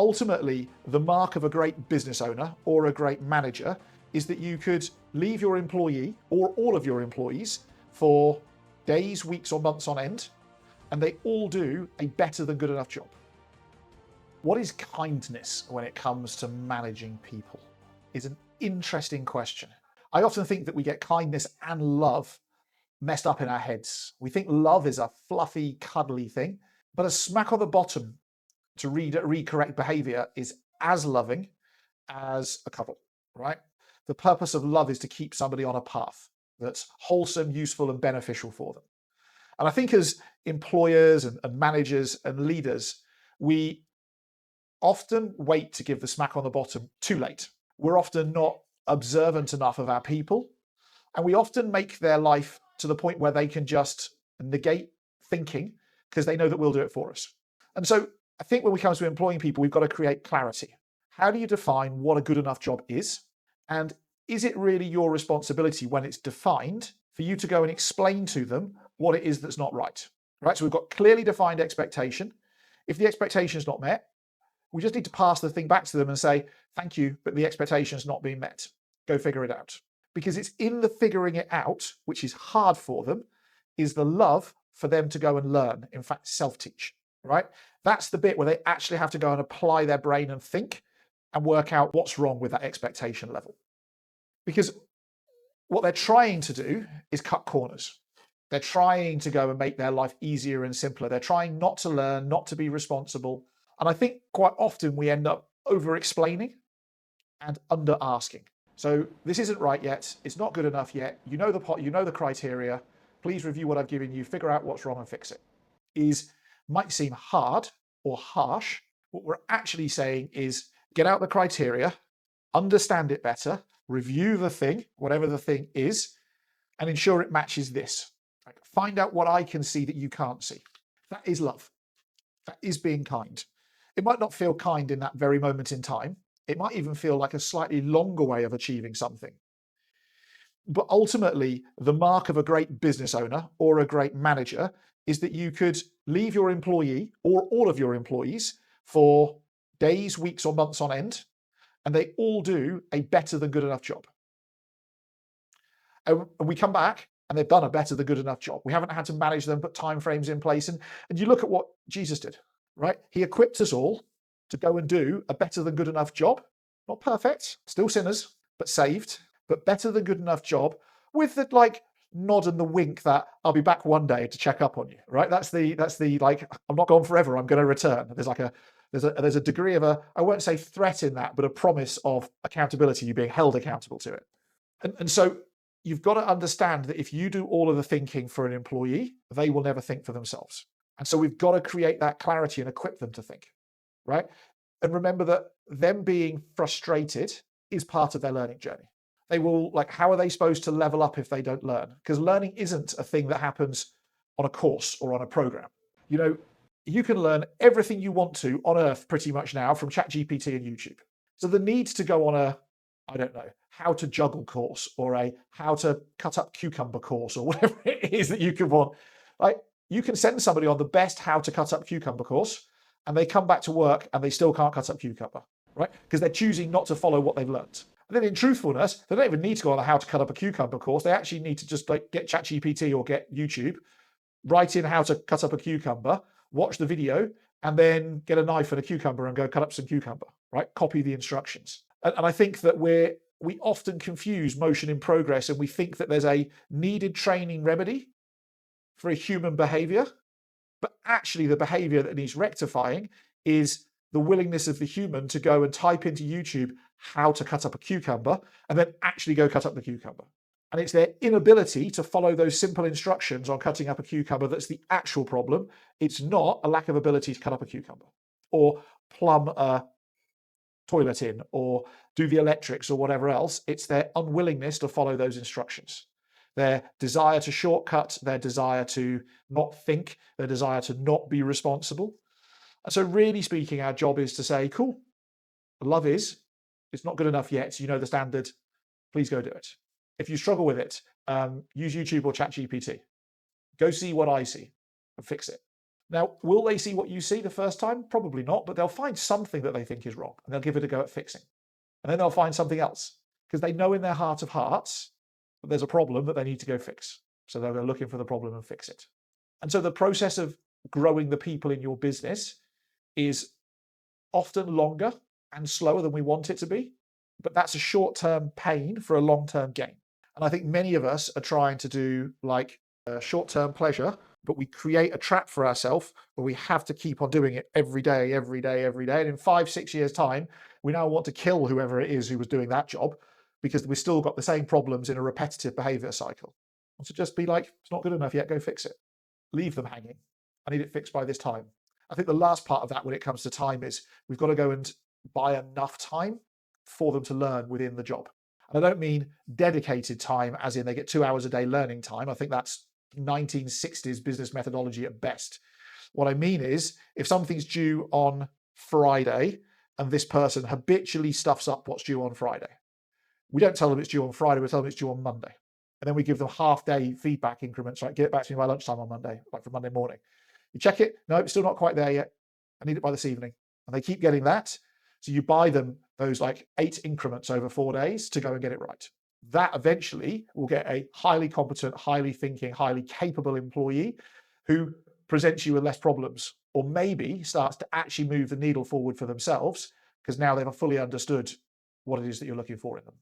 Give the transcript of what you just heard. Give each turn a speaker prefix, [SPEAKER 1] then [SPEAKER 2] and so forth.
[SPEAKER 1] ultimately, the mark of a great business owner or a great manager is that you could leave your employee or all of your employees for days, weeks, or months on end, and they all do a better than good enough job. What is kindness when it comes to managing people? Is an interesting question. I often think that we get kindness and love messed up in our heads. We think love is a fluffy, cuddly thing, but a smack on the bottom to recorrect behavior is as loving as a cuddle, right? The purpose of love is to keep somebody on a path that's wholesome, useful, and beneficial for them. And I think as employers and managers and leaders, we often wait to give the smack on the bottom too late. We're often not observant enough of our people, and we often make their life to the point where they can just negate thinking because they know that we'll do it for us. And so I think when we come to employing people, we've got to create clarity. How do you define what a good enough job is? And is it really your responsibility when it's defined for you to go and explain to them what it is that's not right? Right? So we've got clearly defined expectation. If the expectation is not met, we just need to pass the thing back to them and say, thank you, but the expectation is not being met. Go figure it out. Because it's in the figuring it out, which is hard for them, is the love for them to go and learn. In fact, self-teach, right? That's the bit where they actually have to go and apply their brain and think and work out what's wrong with that expectation level. Because what they're trying to do is cut corners. They're trying to go and make their life easier and simpler. They're trying not to learn, not to be responsible. And I think quite often we end up over-explaining and under-asking. So this isn't right yet. It's not good enough yet. You know the criteria. Please review what I've given you, figure out what's wrong and fix it. Might seem hard or harsh. What we're actually saying is get out the criteria, understand it better, review the thing, whatever the thing is, and ensure it matches this. Like, find out what I can see that you can't see. That is love. That is being kind. It might not feel kind in that very moment in time. It might even feel like a slightly longer way of achieving something. But ultimately, the mark of a great business owner or a great manager is that you could leave your employee or all of your employees for days, weeks, or months on end, and they all do a better than good enough job. And we come back and they've done a better than good enough job. We haven't had to manage them, put timeframes in place. And you look at what Jesus did, right? He equipped us all to go and do a better than good enough job. Not perfect, still sinners, but saved, but better than good enough job with the nod and the wink that I'll be back one day to check up on you, right? That's the I'm not gone forever, I'm going to return. There's a degree of I won't say threat in that, but a promise of accountability, you being held accountable to it. And so you've got to understand that if you do all of the thinking for an employee, they will never think for themselves. And so we've got to create that clarity and equip them to think, right? And remember that them being frustrated is part of their learning journey. They will, how are they supposed to level up if they don't learn? Because learning isn't a thing that happens on a course or on a program. You can learn everything you want to on earth pretty much now from ChatGPT and YouTube. So the need to go on how to juggle course or a how to cut up cucumber course or whatever it is that you can want. You can send somebody on the best how to cut up cucumber course and they come back to work and they still can't cut up cucumber, right? Because they're choosing not to follow what they've learned. And then in truthfulness, they don't even need to go on a how to cut up a cucumber course. They actually need to just get ChatGPT or get YouTube, write in how to cut up a cucumber, watch the video, and then get a knife and a cucumber and go cut up some cucumber, right? Copy the instructions. And I think that we often confuse motion in progress and we think that there's a needed training remedy for a human behavior, but actually the behavior that needs rectifying is the willingness of the human to go and type into YouTube how to cut up a cucumber and then actually go cut up the cucumber. And it's their inability to follow those simple instructions on cutting up a cucumber that's the actual problem. It's not a lack of ability to cut up a cucumber or plumb a toilet in or do the electrics or whatever else. It's their unwillingness to follow those instructions. Their desire to shortcut, their desire to not think, their desire to not be responsible. And so really speaking, our job is to say, cool, love it's not good enough yet. You know the standard, please go do it. If you struggle with it, use YouTube or ChatGPT. Go see what I see and fix it. Now, will they see what you see the first time? Probably not, but they'll find something that they think is wrong and they'll give it a go at fixing. And then they'll find something else because they know in their heart of hearts that there's a problem that they need to go fix. So they'll go looking for the problem and fix it. And so the process of growing the people in your business is often longer and slower than we want it to be, but that's a short-term pain for a long-term gain. And I think many of us are trying to do like a short-term pleasure, but we create a trap for ourselves where we have to keep on doing it every day, every day, every day. And in 5, 6 years' time, we now want to kill whoever it is who was doing that job because we've still got the same problems in a repetitive behavior cycle. And so just be like, it's not good enough yet, go fix it. Leave them hanging. I need it fixed by this time. I think the last part of that when it comes to time is we've got to go and buy enough time for them to learn within the job. And I don't mean dedicated time as in they get 2 hours a day learning time. I think that's 1960s business methodology at best. What I mean is if something's due on Friday and this person habitually stuffs up what's due on Friday, we don't tell them it's due on Friday, we tell them it's due on Monday. And then we give them half-day feedback increments, right? Get it back to me by lunchtime on Monday, like for Monday morning. You check it, no, it's still not quite there yet. I need it by this evening. And they keep getting that. So you buy them those like 8 increments over 4 days to go and get it right. That eventually will get a highly competent, highly thinking, highly capable employee who presents you with less problems, or maybe starts to actually move the needle forward for themselves because now they've fully understood what it is that you're looking for in them.